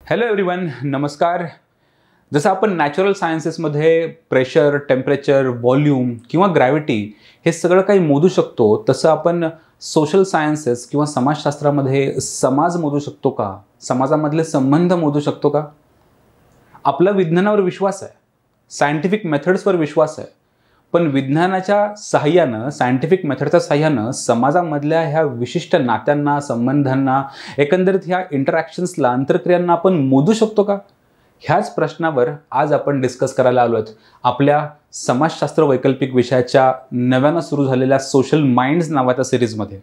Hello everyone, नमस्कार. जसं आपण नॅचरल सायन्सेसमध्ये प्रेशर, टेम्परेचर, व्हॉल्यूम किंवा ग्रॅव्हिटी हे सगळं काही मोजू शकतो, तसं आपण सोशल सायन्सेस किंवा समाजशास्त्रामध्ये समाज मोजू शकतो का? समाजामधले संबंध मोजू शकतो का? आपला विज्ञानावर विश्वास आहे, सायंटिफिक मेथड्सवर विश्वास आहे, पण विज्ञानाच्या सहाय्यानं, सायंटिफिक मेथडच्या सहाय्यानं समाजामधल्या ह्या विशिष्ट नात्यांना, संबंधांना, एकंदरीत ह्या इंटरॅक्शन्सला, आंतरक्रियांना आपण मोजू शकतो का? ह्याच प्रश्नावर आज आपण डिस्कस करायला आलो आहेत आपल्या समाजशास्त्र वैकल्पिक विषयाच्या नव्यानं सुरू झालेल्या सोशल माइंड्स नावाच्या सिरीजमध्ये.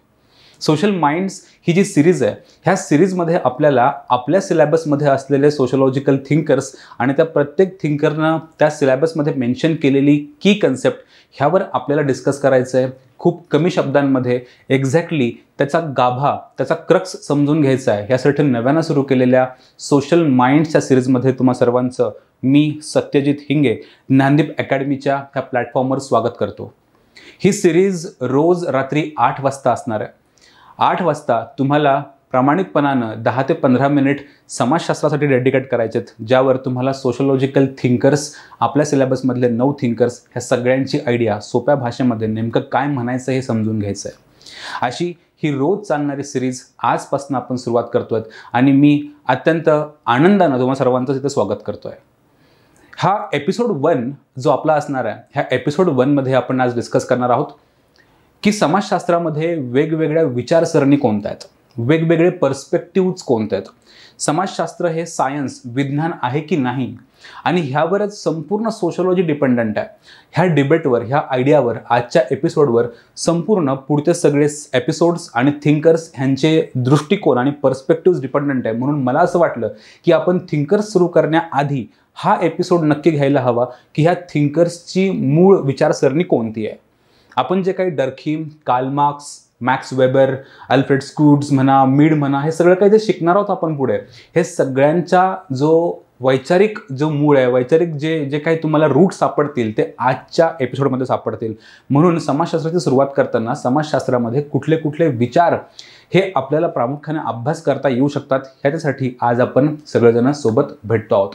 सोशल माइंड्स ही जी सिरीज आहे, ह्या सिरीजमध्ये आपल्याला आपल्या सिलेबसमध्ये असलेले सोशलॉजिकल थिंकर्स आणि त्या प्रत्येक थिंकरनं त्या सिलेबसमध्ये मेन्शन केलेली की कन्सेप्ट ह्यावर आपल्याला डिस्कस करायचं आहे. खूप कमी शब्दांमध्ये एक्झॅक्टली त्याचा गाभा, त्याचा क्रक्स समजून घ्यायचा आहे. ह्यासाठी नव्यानं सुरू केलेल्या सोशल माइंड्सच्या सिरीजमध्ये तुम्हा सर्वांचं मी सत्यजित हिंगे ज्ञानदीप अकॅडमीच्या ह्या प्लॅटफॉर्मवर स्वागत करतो. ही सिरीज रोज रात्री 8 वाजता असणार आहे. 8 वाजता तुम्हाला प्रामाणिकपणानं 10 ते 15 मिनिट समाजशास्त्रासाठी डेडिकेट करायचे आहेत, ज्यावर तुम्हाला सोशलॉजिकल थिंकर्स, आपल्या सिलेबसमधले 9 थिंकर्स ह्या सगळ्यांची आयडिया सोप्या भाषेमध्ये नेमकं काय म्हणायचं हे समजून घ्यायचं आहे. अशी ही रोज चालणारी सिरीज आजपासून आपण सुरुवात करतोय आणि मी अत्यंत आनंदानं तुम्हा सर्वांचं तिथे स्वागत करतोय. हा एपिसोड 1 जो आपला असणार आहे, ह्या एपिसोड 1 मध्ये आपण आज डिस्कस करणार आहोत की समाजशास्त्रामध्ये वेगवेगळ्या विचारसरणी कोणत्या आहेत, वेगवेगळे पर्स्पेक्टिव्ज कोणते आहेत, समाजशास्त्र हे सायन्स, विज्ञान आहे की नाही, आणि ह्यावरच संपूर्ण सोशलॉजी डिपेंडंट आहे. ह्या डिबेटवर, ह्या आयडियावर, आजच्या एपिसोडवर संपूर्ण पुढचे सगळे एपिसोड्स आणि थिंकर्स ह्यांचे दृष्टिकोन आणि पर्स्पेक्टिव्ज डिपेंडंट आहे. म्हणून मला असं वाटलं की आपण थिंकर्स सुरू करण्याआधी हा एपिसोड नक्की घ्यायला हवा की ह्या थिंकर्सची मूळ विचारसरणी कोणती आहे. आपण जे काही Durkheim, Karl Marx, Max Weber, Alfred स्क्रूड्स म्हणा, मीड म्हणा, हे सगळं काही जे शिकणार आहोत आपण पुढे, हे सगळ्यांचा जो वैचारिक जो मूळ आहे, वैचारिक जे काही तुम्हाला रूट सापडतील ते आजच्या एपिसोडमध्ये सापडतील. म्हणून समाजशास्त्राची सुरुवात करताना समाजशास्त्रामध्ये कुठले कुठले विचार हे आपल्याला प्रामुख्याने अभ्यास करता येऊ शकतात, ह्याच्यासाठी आज आपण सगळेजण सोबत भेटतो आहोत.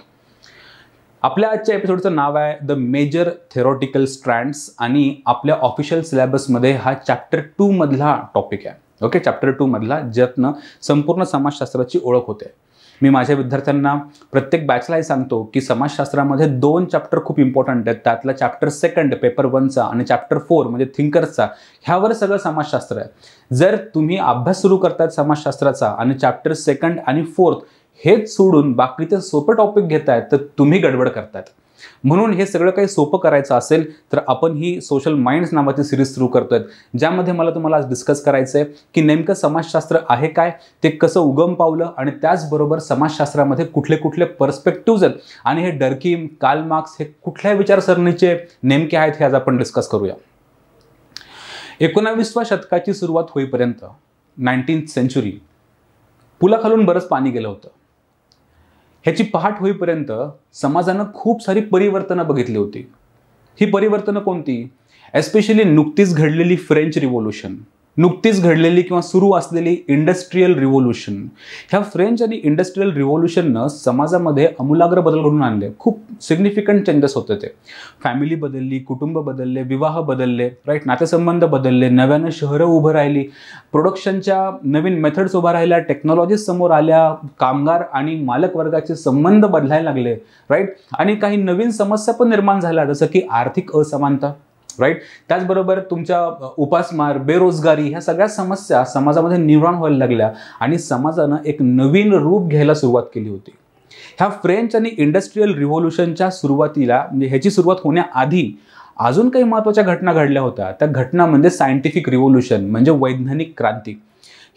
आपल्या आजच्या एपिसोडचं नाव आहे द मेजर थेरॉटिकल स्ट्रँड्स आणि आपल्या ऑफिशियल सिलेबसमध्ये हा चॅप्टर 2 मधला टॉपिक आहे. ओके, चॅप्टर 2 मधला, ज्यातनं संपूर्ण समाजशास्त्राची ओळख होते. मी माझ्या विद्यार्थ्यांना प्रत्येक बॅचलाही सांगतो की समाजशास्त्रामध्ये 2 चॅप्टर खूप इम्पॉर्टंट आहेत. त्यातला चॅप्टर 2 पेपर 1चा आणि चॅप्टर 4 म्हणजे थिंकर्सचा, ह्यावर सगळं समाजशास्त्र आहे. जर तुम्ही अभ्यास सुरू करतायत समाजशास्त्राचा आणि चॅप्टर 2 आणि 4 हेच सोडून बाकीचे सोपे टॉपिक घेतायत, तर तुम्ही गडबड करतायत. म्हणून हे सगळं काही सोपं करायचं असेल तर आपण ही सोशल माइंड्स नावाची सिरीज सुरू करतोय, ज्यामध्ये मला तुम्हाला आज डिस्कस करायचं आहे की नेमकं समाजशास्त्र आहे काय, ते कसं उगम पावलं, आणि त्याचबरोबर समाजशास्त्रामध्ये कुठले कुठले पर्स्पेक्टिव्ज आहेत आणि हे डर्कीम, कार्ल मार्क्स हे कुठल्या विचारसरणीचे नेमके आहेत हे आज आपण डिस्कस करूया. 19व्या शतकाची सुरुवात होईपर्यंत, 19th सेंचुरी, पुलाखालून बरंच पाणी गेलं होतं. ह्याची पहाट होईपर्यंत समाजानं खूप सारी परिवर्तनं बघितली होती. ही परिवर्तनं कोणती? एस्पेशली नुकतीच घडलेली फ्रेंच रिव्होल्यूशन, नुकतीच घडलेली किंवा सुरू असलेली इंडस्ट्रियल रिव्होल्यूशन. ह्या फ्रेंच आणि इंडस्ट्रियल रिव्होल्यूशननं समाजामध्ये आमूलाग्र बदल घडवून आणले. खूप सिग्निफिकंट चेंजेस होते ते. फॅमिली बदलली, कुटुंब बदलले, विवाह बदलले, राईट, नातेसंबंध बदलले, नव्यानं शहरं उभं राहिली, प्रोडक्शनच्या नवीन मेथड्स उभा राहिल्या, टेक्नॉलॉजीज समोर आल्या, कामगार आणि मालक वर्गाचे संबंध बदलायला लागले, राईट, आणि काही नवीन समस्या पण निर्माण झाल्या, जसं की आर्थिक असमानता, राईट. त्याचबरोबर तुमच्या उपासमार, बेरोजगारी, ह्या सगळ्या समस्या समाजामध्ये निर्माण व्हायला लागल्या आणि समाजानं एक नवीन रूप घ्यायला सुरुवात केली होती. ह्या फ्रेंच आणि इंडस्ट्रियल रिव्होल्यूशनच्या सुरुवातीला, म्हणजे ह्याची सुरुवात होण्याआधी अजून काही महत्त्वाच्या घटना घडल्या होत्या. त्या घटना म्हणजे सायंटिफिक रिव्होल्यूशन, म्हणजे वैज्ञानिक क्रांती.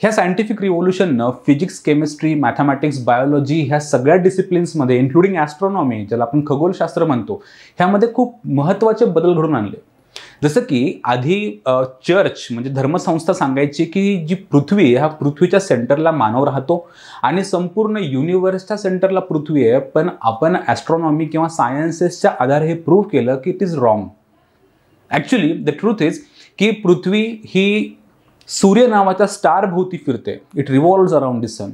ह्या सायंटिफिक रिव्होल्यूशननं फिजिक्स, केमिस्ट्री, मॅथमॅटिक्स, बायोलॉजी ह्या सगळ्या डिसिप्लिन्समध्ये, इन्क्लुडिंग ॲस्ट्रॉनॉमी, ज्याला आपण खगोलशास्त्र म्हणतो, ह्यामध्ये खूप महत्त्वाचे बदल घडून आणले. जसं की आधी चर्च म्हणजे धर्मसंस्था सांगायची की जी पृथ्वी आहे, ह्या पृथ्वीच्या सेंटरला मानव राहतो आणि संपूर्ण युनिव्हर्सच्या सेंटरला पृथ्वी आहे, पण आपण ॲस्ट्रॉनॉमी किंवा सायन्सेसच्या आधारे हे प्रूव्ह केलं की it is wrong. Actually the truth is की पृथ्वी ही सूर्य नावाच्या स्टार भोवती फिरते, इट रिव्हॉल्व्स अराउंड द सन.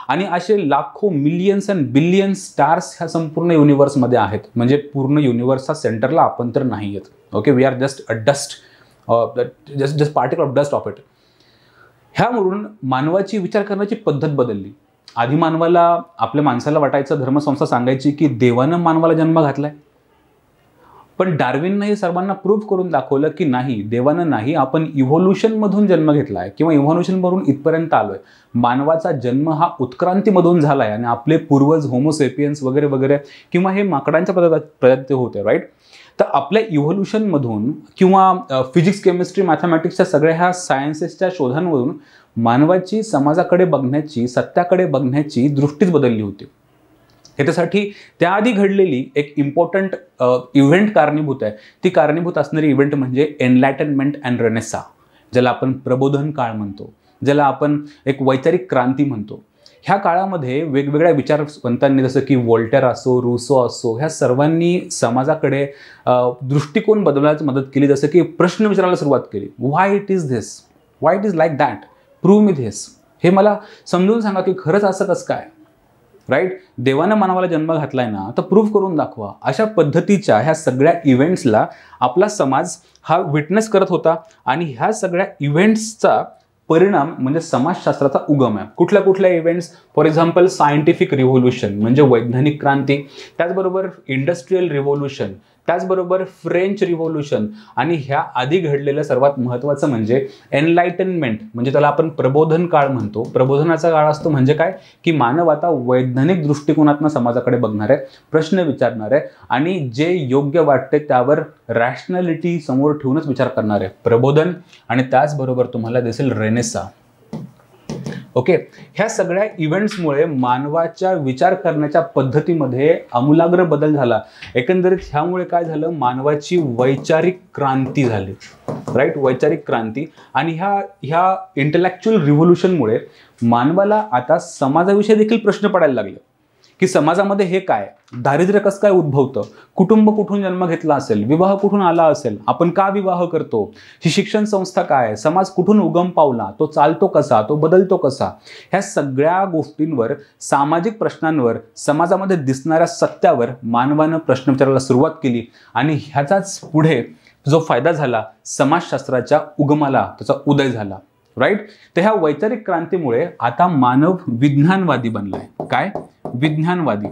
आणि असे लाखो मिलियन्स अँड बिलियन्स स्टार्स ह्या संपूर्ण युनिवर्समध्ये आहेत. म्हणजे पूर्ण युनिवर्सचा सेंटरला आपण तर नाही आहेत. Okay, we are just a dust, just particle of dust of it. ह्यावरून मानवाची विचार करण्याची पद्धत बदलली. आधी मानवाला, आपल्या माणसाला वाटायचं, धर्मसंस्था सांगायची की देवानं मानवाला जन्म घातलाय. पण डार्विननं हे सर्वांना प्रूव्ह करून दाखवलं की नाही, देवानं नाही, आपण इव्होल्युशनमधून जन्म घेतलाय किंवा इव्होल्युशनवरून इथपर्यंत आलोय. मानवाचा जन्म हा उत्क्रांतीमधून झालाय आणि आपले पूर्वज होमोसेपियन्स वगैरे वगैरे किंवा हे माकडांच्या प्रजाती होते, राईट. तर आपल्या इव्होल्युशनमधून किंवा फिजिक्स, केमिस्ट्री, मॅथमॅटिक्सच्या सगळ्या ह्या सायन्सेसच्या शोधांमधून मानवाची समाजाकडे बघण्याची, सत्याकडे बघण्याची दृष्टीच बदलली होती. ह्याच्यासाठी त्याआधी घडलेली एक इम्पॉर्टंट इव्हेंट कारणीभूत आहे. ती कारणीभूत असणारी इव्हेंट म्हणजे एनलायटनमेंट अँड रेनेसा, ज्याला आपण प्रबोधन काळ म्हणतो, ज्याला आपण एक वैचारिक क्रांती म्हणतो. ह्या काळामध्ये वेगवेगळ्या विचारवंतांनी, जसं की वोल्टेअर असो, रूसो असो, ह्या सर्वांनी समाजाकडे दृष्टिकोन बदलण्याची मदत केली. जसं की प्रश्न विचारायला सुरुवात केली. Why it is this, why it is like that, prove me this. हे मला समजून सांगा की खरंच असं कसं काय, राईट. देवानं मानवाला जन्म घातलाय ना, तर प्रूव्ह करून दाखवा. अशा पद्धतीच्या ह्या सगळ्या इव्हेंट्सला आपला समाज हा विटनेस करत होता. आणि ह्या सगळ्या इव्हेंट्सचा परिणाम म्हणजे समाजशास्त्राचा उगम आहे. कुठल्या कुठल्या events, for example scientific revolution म्हणजे वैज्ञानिक क्रांती, त्याचबरोबर इंडस्ट्रियल रिव्होल्युशन, त्याचबरोबर फ्रेंच रिव्होल्युशन, आणि ह्या आधी घडलेलं सर्वात महत्त्वाचं म्हणजे एनलायटनमेंट, म्हणजे त्याला आपण प्रबोधन काळ म्हणतो. प्रबोधनाचा काळ असतो म्हणजे काय, की मानव आता वैज्ञानिक दृष्टिकोनातून समाजाकडे बघणार आहे, प्रश्न विचारणार आहे आणि जे योग्य वाटते त्यावर रॅशनॅलिटी समोर ठेवूनच विचार करणार आहे. प्रबोधन. आणि त्याचबरोबर तुम्हाला दिसेल रेनेसा. ओके, ह्या सगळ्या इव्हेंट्समुळे मानवाच्या विचार करण्याच्या पद्धतीमध्ये आमूलाग्र बदल झाला. एकंदरीत ह्यामुळे काय झालं, मानवाची वैचारिक क्रांती झाली, राईट. वैचारिक क्रांती. आणि ह्या इंटेलेक्च्युअल रिव्होल्युशनमुळे मानवाला आता समाजाविषयी देखील प्रश्न पडायला लागले की समाजामध्ये हे काय, दारिद्र्य कसं काय उद्भवतं, कुटुंब कुठून जन्म घेतला असेल, विवाह कुठून आला असेल, आपण का विवाह करतो, ही शिक्षण संस्था काय, समाज कुठून उगम पावला, तो चालतो कसा, तो बदलतो कसा. ह्या सगळ्या गोष्टींवर, सामाजिक प्रश्नांवर, समाजामध्ये दिसणाऱ्या सत्यावर मानवानं प्रश्न विचारायला सुरुवात केली. आणि ह्याचाच पुढे जो फायदा झाला, समाजशास्त्राच्या उगमाला त्याचा उदय झाला, राईट. तर ह्या वैचारिक क्रांतीमुळे आता मानव विज्ञानवादी बनलाय. काय, विज्ञानवादी.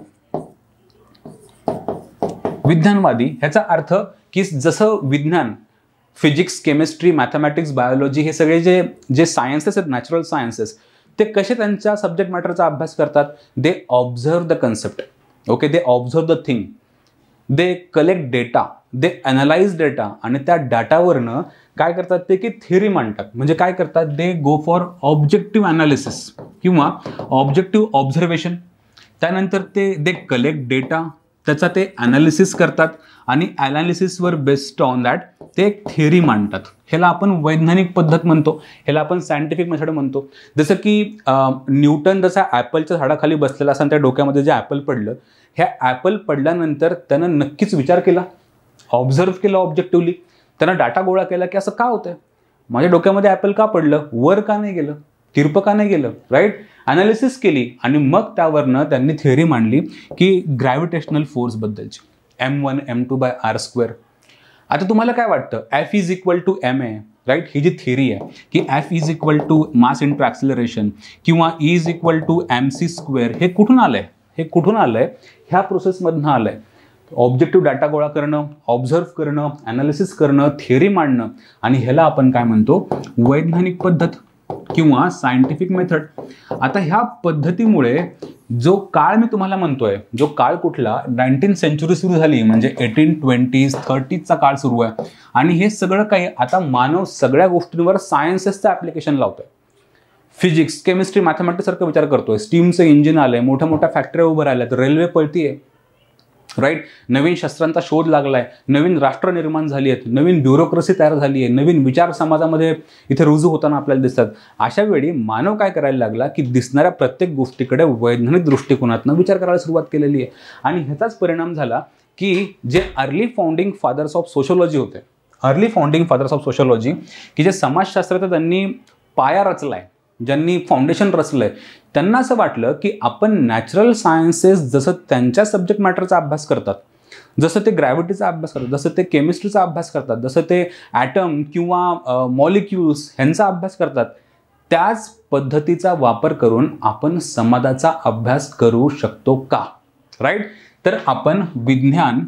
विज्ञानवादी ह्याचा अर्थ की जसं विज्ञान, फिजिक्स, केमिस्ट्री, मॅथमॅटिक्स, बायोलॉजी, हे सगळे जे सायन्सेस आहेत, नॅचरल सायन्सेस, ते कसे त्यांच्या सब्जेक्ट मॅटरचा अभ्यास करतात. They observe the concept. Okay, they observe the thing, they collect data, they analyse data, आणि त्या डाटावरनं काय करतात ते की थिअरी मांडतात. म्हणजे काय करतात, दे गो फॉर ऑब्जेक्टिव्ह अनालिसिस किंवा ऑब्जेक्टिव्ह ऑब्झर्वेशन. त्यानंतर दे कलेक्ट डेटा, त्याचा ते अनालिसिस करतात आणि अनालिसिसवर बेस्ड ऑन दॅट ते एक थिअरी मांडतात. ह्याला आपण वैज्ञानिक पद्धत म्हणतो, ह्याला आपण सायंटिफिक मेथड म्हणतो. जसं की न्यूटन जसा ॲपलच्या झाडाखाली बसलेला असताना त्या डोक्यामध्ये जे ॲपल पडलं, ह्या ॲपल पडल्यानंतर त्यानं नक्कीच विचार केला, ऑब्झर्व केलं ऑब्जेक्टिव्हली, त्यानं डाटा गोळा केला की असं का होतंय, माझ्या डोक्यामध्ये ॲपल का पडलं, वर का नाही गेलं, तिरपं का नाही गेलं, राईट. अनालिसिस केली आणि मग त्यावरनं त्यांनी थिअरी मांडली की ग्रॅव्हिटेशनल फोर्सबद्दलची, M1 M2/r². आता तुम्हाला काय वाटतं, F is equal to ma, right. ही जी थिअरी आहे की F is equal to mass into acceleration किंवा E is equal to mc², हे कुठून आलंय, हे कुठून आलंय, ह्या प्रोसेसमधनं आलंय. ऑब्जेक्टिव्ह डाटा गोळा करणं, ऑब्झर्व करणं, अनालिसिस करणं, थिअरी मांडणं, आणि ह्याला आपण काय म्हणतो, वैज्ञानिक पद्धत किंवा सायंटिफिक मेथड. आता ह्या पद्धतीमुळे जो काळ मी तुम्हाला म्हणतोय, जो काळ कुठला, 19th सेंचुरी सुरू झाली, म्हणजे 1820s 30sचा काळ सुरू आहे. आणि हे सगळं काही आता मानव सगळ्या गोष्टींवर सायन्सेसचं ॲप्लिकेशन लावतोय. फिजिक्स, केमिस्ट्री, मॅथमॅटिक्स सारखा विचार करतोय. स्टीमचं इंजिन आलंय, मोठ्या मोठ्या फॅक्टऱ्या उभं राहिल्यात, रेल्वे पळतीये, राईट. नवीन शस्त्रांचा शोध लागलाय, नवीन राष्ट्र निर्माण झाली आहेत, नवीन ब्युरोक्रेसी तयार झाली आहे, नवीन विचार समाजामध्ये इथे रुजू होताना आपल्याला दिसतात. अशा वेळी मानव काय करायला लागला की दिसणाऱ्या प्रत्येक गोष्टीकडे वैज्ञानिक दृष्टिकोनातून विचार करायला सुरुवात केलेली आहे. आणि ह्याचाच परिणाम झाला की जे early founding fathers of sociology होते, early founding fathers of sociology, की जे समाजशास्त्रात त्यांनी पाया रचलाय, ज्यांनी फाउंडेशन रचलंय, त्यांना असं वाटलं की आपण नॅचरल सायन्सेस जसं त्यांच्या सब्जेक्ट मॅटरचा अभ्यास करतात, जसं ते ग्रॅव्हिटीचा अभ्यास करतात, जसं ते केमिस्ट्रीचा अभ्यास करतात, जसं ते ॲटम किंवा मॉलिक्युल्स ह्यांचा अभ्यास करतात, त्याच पद्धतीचा वापर करून आपण समाजाचा अभ्यास करू शकतो का? राईट. तर आपण विज्ञान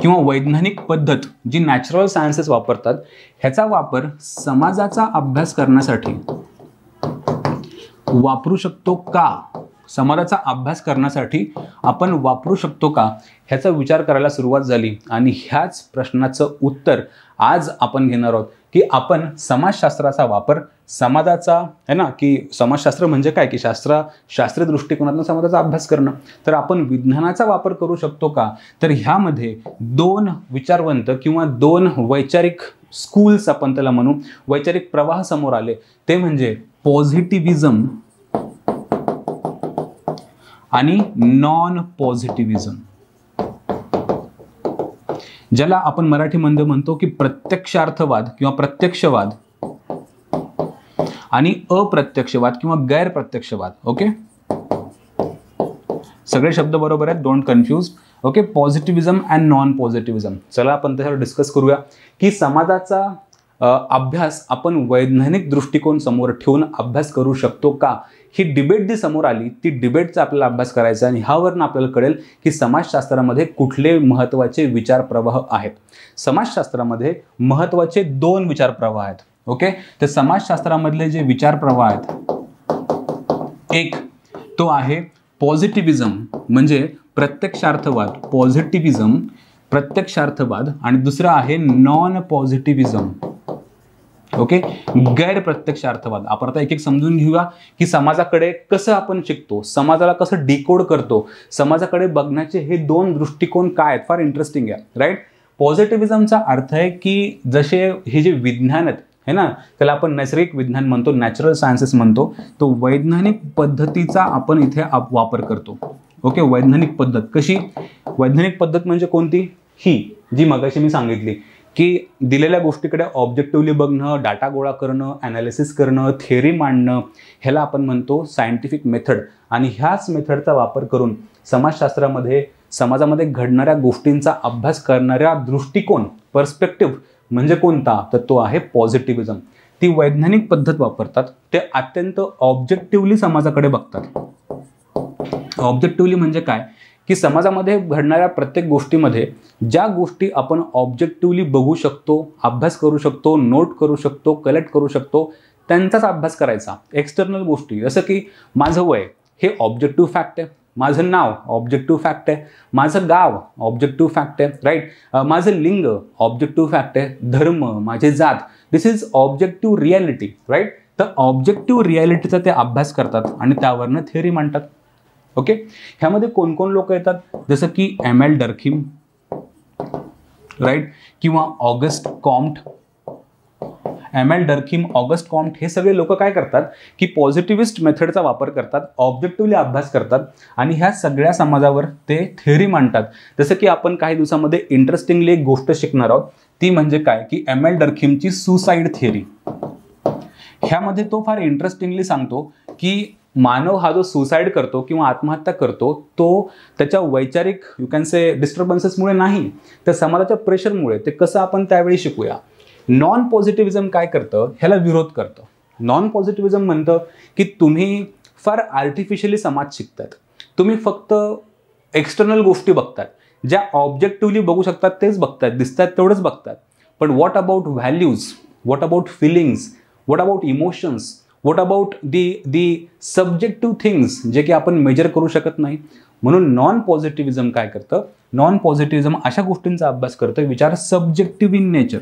किंवा वैज्ञानिक पद्धत जी नॅचरल सायन्सेस वापरतात ह्याचा वापर समाजाचा अभ्यास करण्यासाठी वापरू शकतो का? समाजाचा अभ्यास करण्यासाठी आपण वापरू शकतो का ह्याचा विचार करायला सुरुवात झाली. आणि ह्याच प्रश्नाचं उत्तर आज आपण घेणार आहोत की आपण समाजशास्त्राचा वापर समाजाचा आहे ना, की समाजशास्त्र म्हणजे काय, की शास्त्रीय दृष्टिकोनातून समाजाचा अभ्यास करणं. तर आपण विज्ञानाचा वापर करू शकतो का? तर ह्यामध्ये दोन विचारवंत किंवा दोन वैचारिक स्कूल्स आपण त्याला म्हणू, वैचारिक प्रवाह समोर आले. ते म्हणजे पॉझिटिव्हिजम आणि नॉन पॉझिटिव्हिजम, ज्याला आपण मराठीमध्ये म्हणतो की प्रत्यक्षार्थवाद किंवा प्रत्यक्षवाद आणि अप्रत्यक्षवाद किंवा गैरप्रत्यक्षवाद. ओके, सगळे शब्द बरोबर आहेत, don't confuse. Okay, positivism and non positivism. चला आपण त्याच्यावर डिस्कस करूया की समाजाचा अभ्यास आपण वैज्ञानिक दृष्टिकोन समोर ठेवून अभ्यास करू शकतो का? ही डिबेट जी समोर आली ती डिबेटचा आपल्याला अभ्यास करायचा आणि ह्यावरून आपल्याला कळेल की समाजशास्त्रामध्ये कुठले महत्त्वाचे विचार प्रवाह आहेत. समाजशास्त्रामध्ये महत्त्वाचे दोन विचार प्रवाह आहेत. ओके, तर समाजशास्त्रामधले जे विचार प्रवाह आहेत, एक तो आहे पॉझिटिव्हिजम म्हणजे प्रत्यक्षार्थवाद, पॉझिटिव्हिजम प्रत्यक्षार्थवाद, आणि दुसरा आहे नॉन पॉझिटिव्हिजम. ओके, गैरप्रत्यक्षार्थवाद. आपण आता एक एक समजून घेऊया की समाजाकडे कसं आपण शिकतो, समाजाला कसं डिकोड करतो, समाजाकडे बघण्याचे हे दोन दृष्टिकोन काय आहेत. फार इंटरेस्टिंग आहे. राईट. पॉझिटिव्हिजमचा अर्थ आहे की जसे हे जे विज्ञान आहेत है ना, त्याला आपण नैसर्गिक विज्ञान म्हणतो, नॅचरल सायन्सेस म्हणतो, तो वैज्ञानिक पद्धतीचा आपण इथे वापर करतो. ओके, वैज्ञानिक पद्धत कशी? वैज्ञानिक पद्धत म्हणजे कोणती? ही जी मगाशी मी सांगितली की दिलेल्या गोष्टीकडे ऑब्जेक्टिव्हली बघणं, डाटा गोळा करणं, ॲनालिसिस करणं, थेअरी मांडणं, ह्याला आपण म्हणतो सायंटिफिक मेथड. आणि ह्याच मेथडचा वापर करून समाजशास्त्रामध्ये समाजामध्ये घडणाऱ्या गोष्टींचा अभ्यास करणाऱ्या दृष्टिकोन, पर्स्पेक्टिव्ह म्हणजे कोणता? तर तो आहे पॉझिटिव्हिजम. ती वैज्ञानिक पद्धत वापरतात, ते अत्यंत ऑब्जेक्टिव्हली समाजाकडे बघतात. ऑब्जेक्टिव्हली म्हणजे काय, की समाजामध्ये घडणाऱ्या प्रत्येक गोष्टीमध्ये ज्या गोष्टी आपण ऑब्जेक्टिव्हली बघू शकतो, अभ्यास करू शकतो, नोट करू शकतो, कलेक्ट करू शकतो, त्यांचाच अभ्यास करायचा. एक्सटर्नल गोष्टी जसं की माझं वय हे ऑब्जेक्टिव्ह फॅक्ट आहे, माझं नाव ऑब्जेक्टिव्ह फॅक्ट आहे, माझं गाव ऑब्जेक्टिव्ह फॅक्ट आहे. राईट. माझं लिंग ऑब्जेक्टिव्ह फॅक्ट आहे, धर्म, माझी जात, दिस इज ऑब्जेक्टिव्ह रियालिटी. राईट. तर ऑब्जेक्टिव्ह रियालिटीचा ते अभ्यास करतात आणि त्यावरनं थिअरी मांडतात. ओके, ह्यामध्ये कोण कोण लोक येतात? जसं की एम.एल. डर्खिम, राईट, किंवा August Comte. Emile. Durkheim, August Comte हे सगळे लोक काय करतात की पॉझिटिव्हिस्ट मेथडचा वापर करतात, ऑब्जेक्टिव्हली अभ्यास करतात आणि ह्या सगळ्या समाजावर ते थिअरी मांडतात. जसं की आपण काही दिवसामध्ये इंटरेस्टिंगली एक गोष्ट शिकणार आहोत, ती म्हणजे काय की एम.एल. डर्खिमची suicide theory. ह्यामध्ये तो फार इंटरेस्टिंगली सांगतो की मानव हा जो सुसाईड करतो किंवा आत्महत्या करतो तो त्याच्या वैचारिक यू कॅन से डिस्टर्बन्सेसमुळे नाही, तर समाजाच्या प्रेशरमुळे. ते कसं आपण त्यावेळी शिकूया. नॉन पॉझिटिव्हिजम काय करतं? ह्याला विरोध करतं. नॉन पॉझिटिव्हिजम म्हणतं की तुम्ही फार आर्टिफिशियली समाज शिकतात, तुम्ही फक्त एक्सटर्नल गोष्टी बघतात, ज्या ऑब्जेक्टिव्हली बघू शकतात तेच बघतात, दिसतात तेवढंच बघतात. पण what about values, what about feelings, what about emotions, what about the subjective things जे की आपण मेजर करू शकत नाही. म्हणून नॉन पॉझिटिव्हिजम काय करतं? नॉन पॉझिटिव्हिजम अशा गोष्टींचा अभ्यास करतं, विचार सब्जेक्टिव्ह इन नेचर.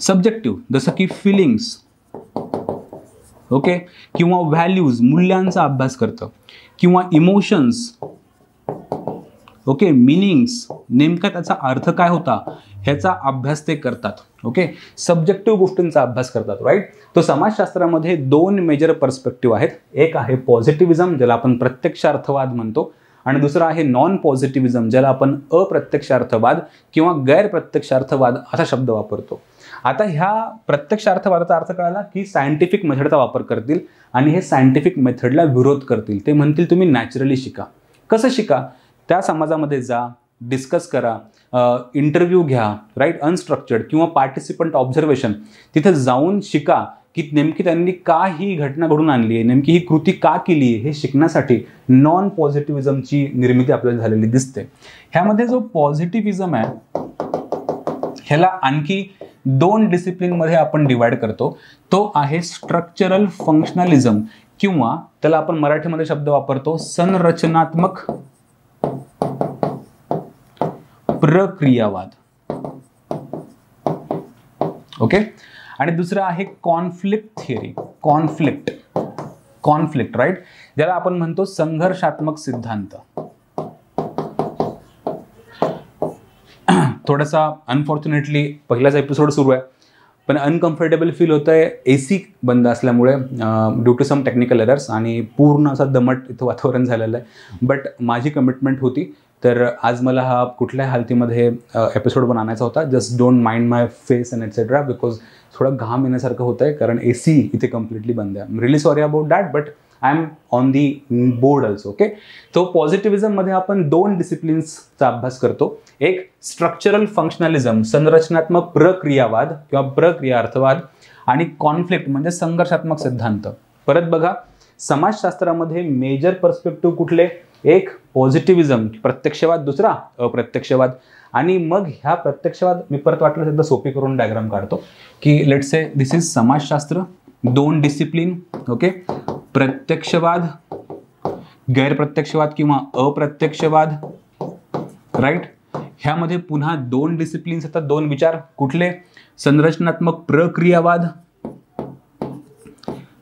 सब्जेक्टिव्ह जसं की फिलिंग्स, ओके, किंवा व्हॅल्यूज मूल्यांचा अभ्यास करतं, किंवा इमोशन्स, ओके, मिनिंग्स नेमका त्याचा अर्थ काय होता ह्याचा अभ्यास ते करतात. ओके, सब्जेक्टिव्ह गोष्टींचा अभ्यास करतात. राईट. तो समाजशास्त्रामध्ये दोन मेजर पर्स्पेक्टिव्ह आहेत. एक आहे पॉझिटिव्हिजम ज्याला आपण प्रत्यक्षार्थवाद म्हणतो, आणि दुसरा आहे नॉन पॉझिटिव्हिजम, ज्याला आपण अप्रत्यक्षार्थवाद किंवा गैरप्रत्यक्षार्थवाद असा शब्द वापरतो. आता ह्या प्रत्यक्षार्थवादाचा अर्थ कळाला की सायंटिफिक मेथडचा वापर करतील आणि हे सायंटिफिक मेथडला विरोध करतील. ते म्हणतील तुम्ही नॅचरली शिका. कसं शिका? त्या समाजामध्ये जा, डिस्कस करा, इंटरव्ह्यू घ्या, राईट, अनस्ट्रक्चर्ड किंवा पार्टिसिपंट ऑब्झर्वेशन, तिथे जाऊन शिका की नेमकी त्यांनी का ही घटना घडून आणली आहे, नेमकी ही कृती का केली आहे, हे शिकण्यासाठी नॉन पॉझिटिव्हिजमची निर्मिती आपल्याला झालेली दिसते. ह्यामध्ये जो पॉझिटिव्हिजम आहे ह्याला आणखी 2 डिसिप्लिनमध्ये आपण डिवाइड करतो. तो आहे स्ट्रक्चरल फंक्शनलिझम किंवा त्याला आपण मराठीमध्ये शब्द वापरतो संरचनात्मक प्रक्रियावाद. ओके. आणि दुसरं आहे कॉन्फ्लिक्ट थिअरी. कॉन्फ्लिक्ट राईट, ज्याला आपण म्हणतो संघर्षात्मक सिद्धांत. थोडासा अनफॉर्च्युनेटली पहिलाच एपिसोड सुरू आहे पण अनकम्फर्टेबल फील होत आहे AC बंद असल्यामुळे due to some technical errors, आणि पूर्ण असा दमट इथं वातावरण झालेलं आहे. बट माझी कमिटमेंट होती, तर आज मला हा कुठल्याही हालतीमध्ये एपिसोड बनायचा होता. Just don't mind my face and etcetera, because थोडं घाम येण्यासारखं होतं आहे कारण AC इथे कम्प्लिटली बंद आहे. Really sorry about that, but I am on the board also. Okay. तो पॉझिटिव्हिजममध्ये आपण 2 डिसिप्लिन्सचा अभ्यास करतो. एक स्ट्रक्चरल फंक्शनलिझम, संरचनात्मक प्रक्रियावाद किंवा प्रक्रियार्थवाद, आणि कॉन्फ्लिक्ट म्हणजे संघर्षात्मक सिद्धांत. परत बघा, समाजशास्त्रामध्ये मेजर पर्स्पेक्टिव्ह कुठले? एक पॉझिटिव्हिजम प्रत्यक्षवाद, दुसरा अप्रत्यक्षवाद. आणि मग ह्या प्रत्यक्षवाद मी परत वाटलं एकदा सोपी करून डायग्राम काढतो की लेट्स से दिस इज समाजशास्त्र, 2 डिसिप्लिन. ओके. प्रत्यक्षवाद, गैरप्रत्यक्षवाद किंवा अप्रत्यक्षवाद, राईट. ह्यामध्ये पुन्हा 2 डिसिप्लिन्स येतात, 2 विचार. कुठले? संरचनात्मक प्रक्रियावाद,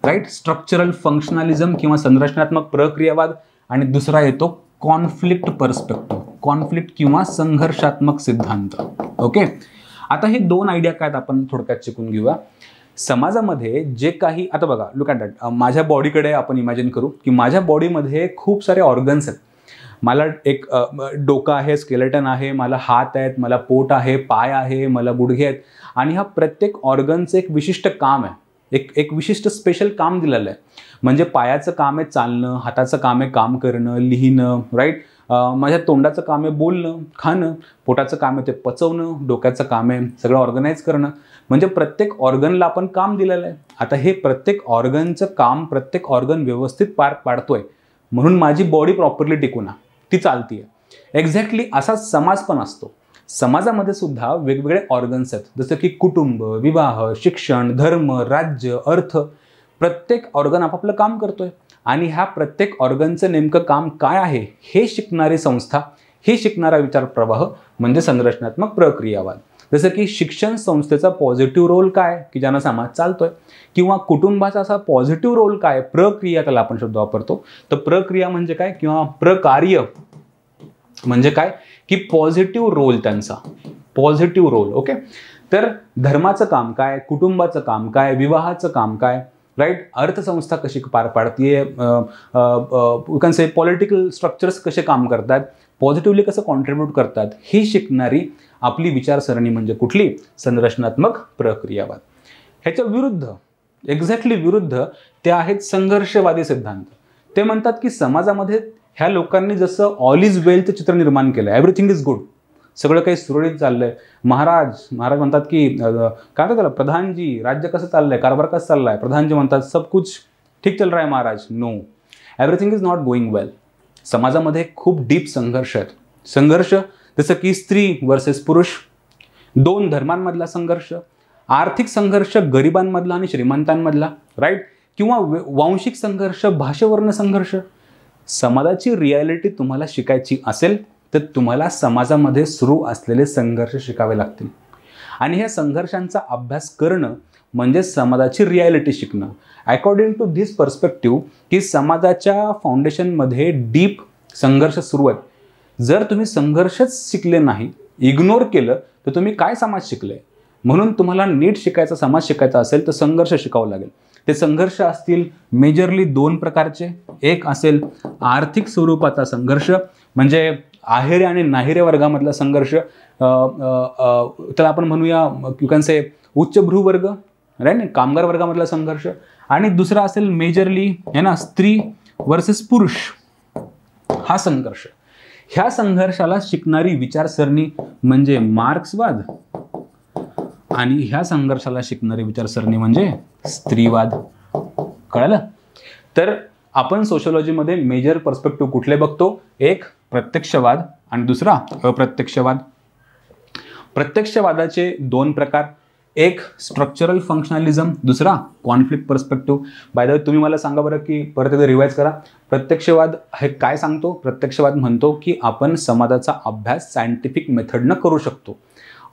राईट, स्ट्रक्चरल फंक्शनलिझम किंवा संरचनात्मक प्रक्रियावाद, आणि दुसरा येतो कॉन्फ्लिक्ट पर्स्पेक्टिव्ह, कॉन्फ्लिक्ट किंवा संघर्षात्मक सिद्धांत. ओके. आता हे 2 आयडिया काय आपण थोडक्यात शिकून घेऊया. समाजामध्ये जे काही, आता बघा, लुक ॲट दॅट, माझ्या बॉडीकडे आपण इमॅजिन करू की माझ्या बॉडीमध्ये खूप सारे ऑर्गन्स आहेत. मला एक डोकं आहे, स्केलेटन आहे, मला हात आहेत, मला पोट आहे, पाय आहे, मला गुडघे आहेत, आणि ह्या प्रत्येक ऑर्गनचं एक विशिष्ट काम आहे, एक विशिष्ट स्पेशल काम दिलेलं आहे. म्हणजे पायाचं काम आहे चालणं, हाताचं काम आहे काम करणं, लिहिणं, राईट. माझ्या तोंडाचं काम आहे बोलणं, खाणं, पोटाचं काम आहे ते पचवणं, डोक्याचं काम आहे सगळं ऑर्गनाईज करणं. म्हणजे प्रत्येक ऑर्गनला आपण काम दिलेलं आहे. आता हे प्रत्येक ऑर्गनचं काम प्रत्येक ऑर्गन व्यवस्थित पार पाडतोय म्हणून माझी बॉडी प्रॉपरली टिकून आहे, ती चालतीये. एक्झॅक्टली असा समाज पण असतो. समाजामध्ये सुद्धा वेगवेगळे ऑर्गन्स आहेत, जसं की कुटुंब, विवाह, शिक्षण, धर्म, राज्य, अर्थ. प्रत्येक ऑर्गन आपापलं काम करतोय आणि ह्या प्रत्येक ऑर्गनचं नेमकं काम काय आहे हे शिकणारी संस्था, हे शिकणारा विचार प्रवाह म्हणजे संरचनात्मक प्रक्रियावाद. जसं की शिक्षण संस्थेचा पॉझिटिव्ह रोल काय की ज्यानं समाज चालतोय, किंवा कुटुंबाचा असा पॉझिटिव्ह रोल काय, प्रक्रिया त्याला आपण शब्द वापरतो. तर प्रक्रिया म्हणजे काय किंवा प्रकार्य म्हणजे काय की पॉझिटिव्ह रोल त्यांचा, पॉझिटिव्ह रोल. ओके. तर धर्माचं काम काय, कुटुंबाचं काम काय, विवाहाचं काम काय, राईट, अर्थसंस्था कशी पार पाडतीये, you can say political structures कसे काम करतात, पॉझिटिव्हली कसं कॉन्ट्रीब्यूट करतात, ही शिकणारी आपली विचारसरणी म्हणजे कुठली? संरचनात्मक प्रक्रियावाद. ह्याच्या विरुद्ध, एक्झॅक्टली विरुद्ध, ते आहेत संघर्षवादी सिद्धांत. ते म्हणतात की समाजामध्ये ह्या लोकांनी जसं ऑल इज वेलचं चित्र निर्माण केलं, एव्हरीथिंग इज गुड, सगळं काही सुरळीत चाललंय. महाराज म्हणतात की काय म्हणतात त्याला, प्रधानजी, राज्य कसं चाललंय, कारभार कसं चाललाय, प्रधानजी म्हणतात सब कुछ ठीक चल रहा है महाराज. No, everything is not going well. समाजामध्ये खूप डीप संघर्ष आहेत. संघर्ष जसं की स्त्री वर्सेस पुरुष, 2 धर्मांमधला संघर्ष, आर्थिक संघर्ष गरिबांमधला आणि श्रीमंतांमधला, राईट, किंवा वांशिक संघर्ष, भाषेवर्ण संघर्ष. समाजाची रियालिटी तुम्हाला शिकायची असेल तर तुम्हाला समाजामध्ये सुरू असलेले संघर्ष शिकावे लागतील, आणि ह्या संघर्षांचा अभ्यास करणं म्हणजे समाजाची रियालिटी शिकणं. अकॉर्डिंग टू धिस पर्स्पेक्टिव्ह की समाजाच्या फाउंडेशनमध्ये डीप संघर्ष सुरू आहेत. जर तुम्ही संघर्षच शिकले नाही, इग्नोर केलं, तर तुम्ही काय समाज शिकले? म्हणून तुम्हाला नीट शिकायचा, समाज शिकायचा असेल तर संघर्ष शिकावं लागेल. ते संघर्ष असतील मेजरली दोन प्रकारचे. एक असेल आर्थिक स्वरूपाचा संघर्ष, म्हणजे आहेरे आणि नाहिरे वर्गामधला संघर्ष, त्याला आपण म्हणूया यू कॅन से उच्चभ्रू वर्ग, राईट, कामगार वर्गामधला संघर्ष. आणि दुसरा असेल मेजरली है ना स्त्री वर्सेस पुरुष हा संघर्ष. ह्या संघर्षाला शिकणारी विचारसरणी म्हणजे मार्क्सवाद आणि ह्या संघर्षाला शिकणारी विचारसरणी म्हणजे स्त्रीवाद. कळलं? तर आपण सोशिओलॉजीमध्ये मेजर पर्स्पेक्टिव्ह कुठले बघतो? एक प्रत्यक्षवाद आणि दुसरा अप्रत्यक्षवाद. प्रत्यक्षवादाचे दोन प्रकार, एक स्ट्रक्चरल फंक्शनलिझम, दुसरा conflict perspective. By the way तुम्ही मला सांगा बरं की परत एकदा रिवाइज करा, प्रत्यक्षवाद हे काय सांगतो? प्रत्यक्षवाद म्हणतो की आपण समाजाचा अभ्यास सायंटिफिक मेथडनं करू शकतो,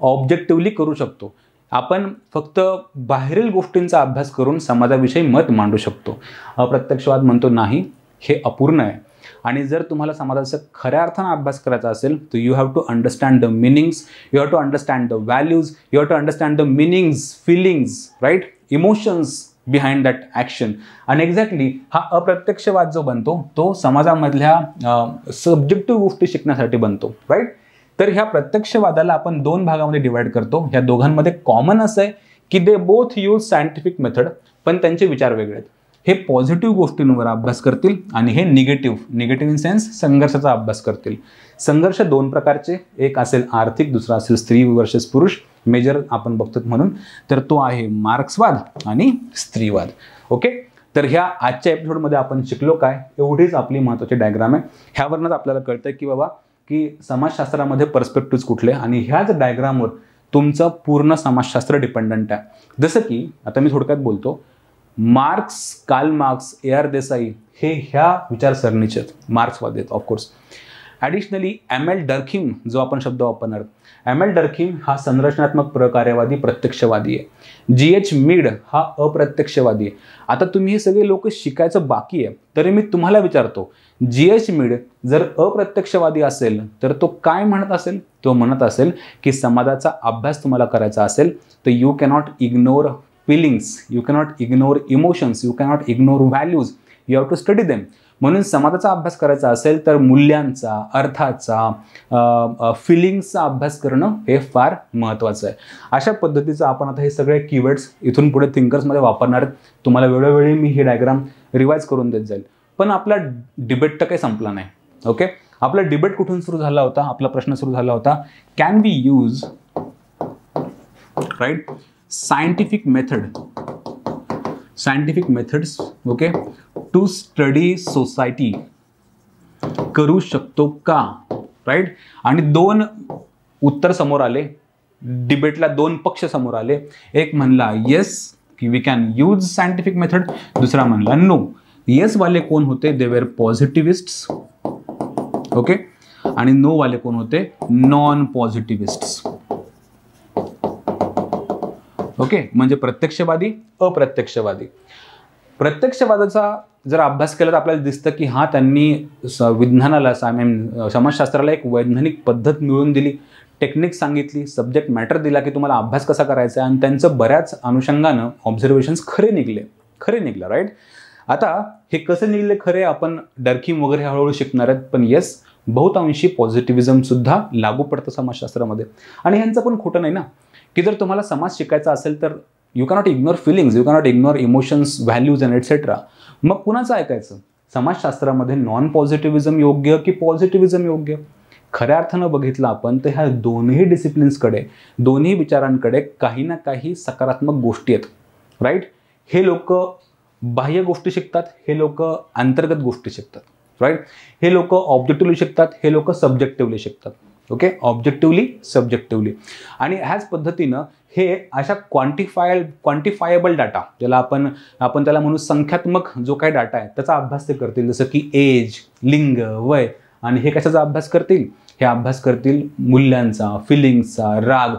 ऑब्जेक्टिव्हली करू शकतो. आपण फक्त बाहेरील गोष्टींचा अभ्यास करून समाजाविषयी मत मांडू शकतो. अप्रत्यक्षवाद म्हणतो नाही, हे अपूर्ण आहे. आणि जर तुम्हाला समाजाचा खऱ्या अर्थानं अभ्यास करायचा असेल तर you have to understand the meanings, you have to understand the values, you have to understand the meanings, feelings, right, emotions behind that action. आणि एक्झॅक्टली हा अप्रत्यक्षवाद जो बनतो तो समाजामधल्या सब्जेक्टिव्ह गोष्टी शिकण्यासाठी बनतो, राईट. तर ह्या प्रत्यक्षवादाला आपण दोन भागामध्ये डिवाइड करतो. ह्या दोघांमध्ये कॉमन असं आहे की they both use scientific method, पण त्यांचे विचार वेगळे आहेत. हे पॉझिटिव्ह गोष्टींवर अभ्यास करतील आणि हे निगेटिव्ह इन सेन्स संघर्षाचा अभ्यास करतील. संघर्ष दोन प्रकारचे, एक असेल आर्थिक, दुसरा असेल स्त्री वर्सेस पुरुष, मेजर आपण बघतो म्हणून. तर तो आहे मार्क्सवाद आणि स्त्रीवाद. ओके, तर ह्या आजच्या एपिसोडमध्ये आपण शिकलो काय? एवढीच आपली महत्त्वाची डायग्राम आहे. ह्यावरनंच आपल्याला कळतं की बाबा की समाजशास्त्रामध्ये पर्स्पेक्टिव्ह कुठले, आणि ह्याच डायग्रामवर तुमचं पूर्ण समाजशास्त्र डिपेंडंट आहे. जसं की आता मी थोडक्यात बोलतो, marks, Karl Marx, AR Desai हे ह्या विचारसरणीचे मार्क्सवादी आहेत ऑफकोर्स. ॲडिशनली ML डर्खिम जो आपण शब्द वापरणार, ML डर्खिम हा संरचनात्मक प्रकार्यवादी प्रत्यक्षवादी आहे. GH मीड हा अप्रत्यक्षवादी आहे. आता तुम्ही हे सगळे लोक शिकायचं बाकी आहे, तरी मी तुम्हाला विचारतो, GH मीड जर अप्रत्यक्षवादी असेल तर तो काय म्हणत असेल? तो म्हणत असेल की समाजाचा अभ्यास तुम्हाला करायचा असेल तर you cannot ignore feelings, you cannot ignore emotions, you cannot ignore values, you have to study them. म्हणून समाजाचा अभ्यास करायचा असेल तर मूल्यांचा, अर्थाचा, फिलिंग्सचा अभ्यास करणं हे फार महत्त्वाचं आहे. अशा पद्धतीचं आपण आता हे सगळे कीवर्ड्स इथून पुढे थिंकर्समध्ये वापरणार आहेत. तुम्हाला वेळोवेळी मी ही डायग्राम रिवाइज करून देत जाईल. पण आपला डिबेट तर काही संपला नाही. ओके, आपला डिबेट कुठून सुरू झाला होता? आपला प्रश्न सुरू झाला होता, can we use right scientific methods okay to study society करू शकतो का? राईट. आणि दोन उत्तर समोर आले, डिबेटला दोन पक्ष समोर आले. एक म्हणला येस की we can use scientific method, दुसरा म्हणला नो. येस वाले कोण होते? They were पॉझिटिव्हिस्ट्स. ओके, आणि नो वाले कोण होते? नॉन पॉझिटिव्हिस्ट्स. ओके, म्हणजे प्रत्यक्षवादी, अप्रत्यक्षवादी. प्रत्यक्षवादाचा जर अभ्यास केला तर आपल्याला दिसतं की हा त्यांनी विज्ञानाला समाजशास्त्राला एक वैज्ञानिक पद्धत मिळवून दिली, टेक्निक सांगितली, सब्जेक्ट मॅटर दिला की तुम्हाला अभ्यास कसा करायचा आहे, आणि त्यांचं बऱ्याच अनुषंगानं ऑब्झर्वेशन्स खरे निघले राईट. आता हे कसे निघले खरे आपण डर्खिम वगैरे हळूहळू शिकणार आहेत. पण येस, बहुतांशी पॉझिटिव्हिझम सुद्धा लागू पडतं समाजशास्त्रामध्ये. आणि ह्यांचं पण खोटं नाही ना की जर तुम्हाला समाज शिकायचा असेल तर you cannot ignore feelings, you cannot ignore emotions, values and etcetera. मग कुणाचं ऐकायचं? समाजशास्त्रामध्ये नॉन पॉझिटिव्हिझम योग्य की पॉझिटिव्हिझम योग्य? खऱ्या अर्थानं बघितलं आपण तर ह्या दोन्ही डिसिप्लिन्सकडे, दोन्ही विचारांकडे काही ना काही सकारात्मक गोष्टी आहेत. राईट. हे लोक बाह्य गोष्टी शिकतात, हे लोक अंतर्गत गोष्टी शिकतात. राईट. हे लोक ऑब्जेक्टिव्हली शिकतात, हे लोक सब्जेक्टिव्हली शिकतात. Okay, objectively, subjectively. आणि ह्याच पद्धतीनं हे अशा क्वांटिफायबल डाटा, ज्याला आपण त्याला म्हणू संख्यात्मक जो काही डाटा आहे त्याचा अभ्यास ते करतील. जसं की एज, लिंग, वय. आणि हे कशाचा अभ्यास करतील? हे अभ्यास करतील मूल्यांचा, फिलिंग्सचा, राग.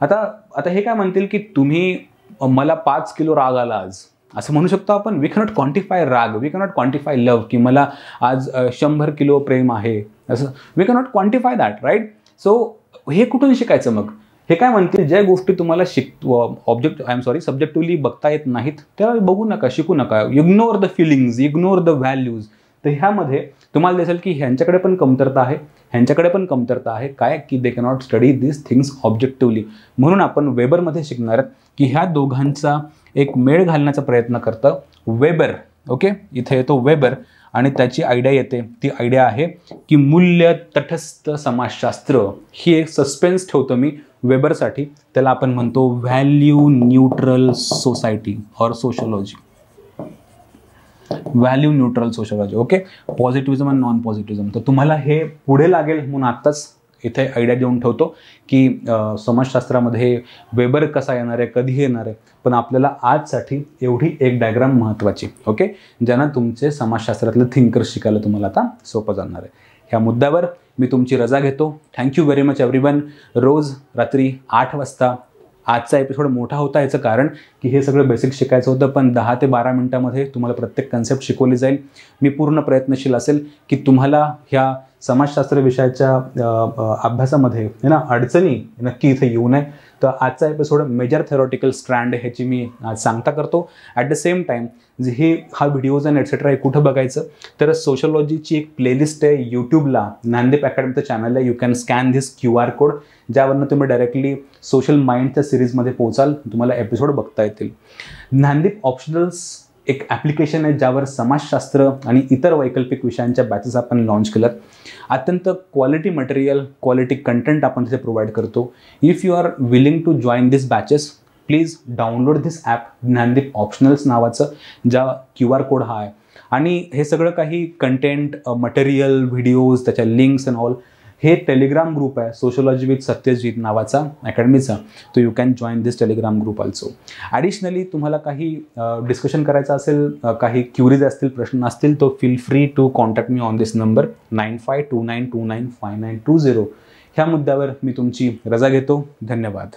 आता हे काय म्हणतील की तुम्ही मला 5 किलो राग आला आज, असं म्हणू शकतो आपण. वी कॅनॉट क्वांटिफाय राग, वी कॅनॉट क्वांटिफाय लव्ह, की मला आज 100 किलो प्रेम आहे, असं we cannot quantify that. Right. So हे कुठून शिकायचं? मग हे काय म्हणतील, ज्या गोष्टी तुम्हाला सब्जेक्टिव्हली बघता येत नाहीत त्या बघू नका, शिकू नका. Ignore the feelings, ignore the values. तर ह्यामध्ये तुम्हाला दिसेल की ह्यांच्याकडे पण कमतरता आहे, ह्यांच्याकडे पण कमतरता आहे. काय की दे कॅनॉट स्टडी दिस थिंग्स ऑब्जेक्टिव्हली. म्हणून आपण वेबरमध्ये शिकणार आहोत की ह्या दोघांचा एक मेळ घालण्याचा प्रयत्न करतं वेबर. ओके, इथे येतो वेबर आणि त्याची आयडिया येते. ती आयडिया आहे की मूल्य तटस्थ समाजशास्त्र. ही एक सस्पेन्स ठेवतो मी वेबरसाठी. त्याला आपण म्हणतो value neutral society or sociology. Value neutral sociology. Okay, positivism आणि नॉन पॉझिटिव्हिझम. तर तुम्हाला हे पुढे लागेल म्हणून आत्ताच इथे आयडिया देऊन ठेवतो की समाजशास्त्रामध्ये वेबर कसा येणार आहे, कधी येणार आहे. पण आपल्याला आजसाठी एवढी एक डायग्राम महत्त्वाची, ओके, ज्यानं तुमचे समाजशास्त्रातलं थिंकर शिकायला तुम्हाला आता सोपं जाणार आहे. ह्या मुद्द्यावर मी तुमची रजा घेतो. Thank you very much everyone. रोज रात्री 8 वाजता आजचा एपिसोड मोठा होता. याचं कारण की हे सगळं बेसिक शिकायचं होतं, पण 10 ते 12 मिनिटामध्ये तुम्हाला प्रत्येक कन्सेप्ट शिकवली जाईल. मी पूर्ण प्रयत्नशील असेल की तुम्हाला ह्या समाजशास्त्र विषयाच्या अभ्यासामध्ये ना अडचणी नक्की इथे येऊ नये. तर आजचा एपिसोड मेजर थेरॉटिकल स्ट्रँड ह्याची मी आज सांगता करतो. ॲट द सेम टाईम हा व्हिडिओज आणि एटसेट्रा हे कुठं बघायचं, तर सोशोलॉजीची एक प्लेलिस्ट आहे यूट्यूबला, ज्ञानदीप अकॅडमीचं चॅनल आहे. You can scan this QR code, ज्यावरनं तुम्ही डायरेक्टली सोशल माइंडच्या सिरीजमध्ये पोहोचाल. तुम्हाला एपिसोड बघता येतील. ज्ञानदीप ऑप्शनल्स एक ॲप्लिकेशन आहे ज्यावर समाजशास्त्र आणि इतर वैकल्पिक विषयांच्या बॅचेस आपण लॉन्च केल्यात. अत्यंत क्वालिटी मटेरियल, क्वालिटी कंटेंट आपण तिथे प्रोव्हाइड करतो. If you are willing to join this batches, please download this app Gyandeep optionals नावाचं, ज्या QR कोड हा आहे. आणि हे सगळं काही कंटेंट, मटेरियल, व्हिडिओज, त्याच्या लिंक्स अँड ऑल, हे टेलिग्राम ग्रुप आहे सोशोलॉजी विथ सत्यजित नावाचा अकॅडमीचा. तो you can join this Telegram group also. Additionally तुम्हाला काही डिस्कशन करायचं असेल, काही क्युरीज असतील, प्रश्न असतील, तो feel free to contact me on this number 9529295920. ह्या मुद्द्यावर मी तुमची रजा घेतो. धन्यवाद.